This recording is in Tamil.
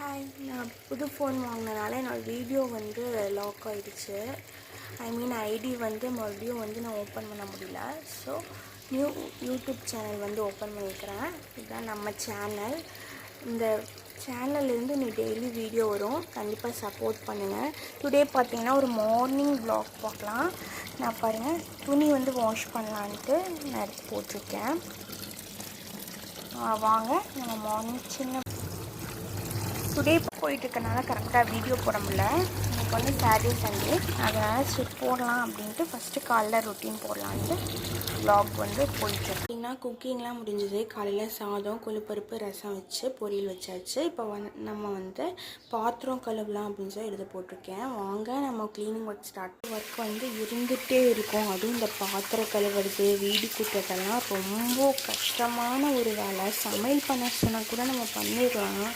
ஹாய், நான் புது ஃபோன் வாங்கினனால என்னோடய வீடியோ வந்து லாக் ஆகிடுச்சு. ஐடி வந்து மறுபடியும் வந்து நான் ஓப்பன் பண்ண முடியல. ஸோ நியூ யூடியூப் சேனல் வந்து ஓப்பன் பண்ணியிருக்கிறேன். இதுதான் நம்ம சேனல். இந்த சேனல்லேருந்து நீ டெய்லி வீடியோ வரும், கண்டிப்பாக சப்போர்ட் பண்ணுங்கள். டுடே பார்த்தீங்கன்னா ஒரு மார்னிங் வ்ளாக் பார்க்கலாம். நான் பாருங்கள் துணி வந்து வாஷ் பண்ணலான்ட்டு நான் எடுத்து போட்டிருக்கேன். வாங்க நம்ம மார்னிங் டுடே போயிட்டுருக்கனால கரெக்டாக வீடியோ போட முடியல. எனக்கு வந்து சாட்டர்டே சண்டே, அதனால் சரி போடலாம் அப்படின்ட்டு ஃபஸ்ட்டு காலைல ரொட்டீன் போடலான்ட்டு வ்ளாக் வந்து போயிட்டுருக்கு. பார்த்திங்கன்னா குக்கிங்லாம் முடிஞ்சது. காலையில் சாதம், கொழுப்பருப்பு, ரசம் வச்சு பொரியல் வச்சாச்சு. இப்போ நம்ம வந்து பாத்திரம் கழுவலாம் அப்படின்னு சொல்லி எடுத்து போட்டிருக்கேன். வாங்க நம்ம க்ளீனிங் ஒர்க் வந்து இருந்துகிட்டே இருக்கும். அதுவும் இந்த பாத்திரம் கழுவுறது, வீடு கூட்டுறதெல்லாம் ரொம்ப கஷ்டமான ஒரு வேலை. சமையல் பண்ண சொன்னால் கூட நம்ம பண்ணிடலாம்.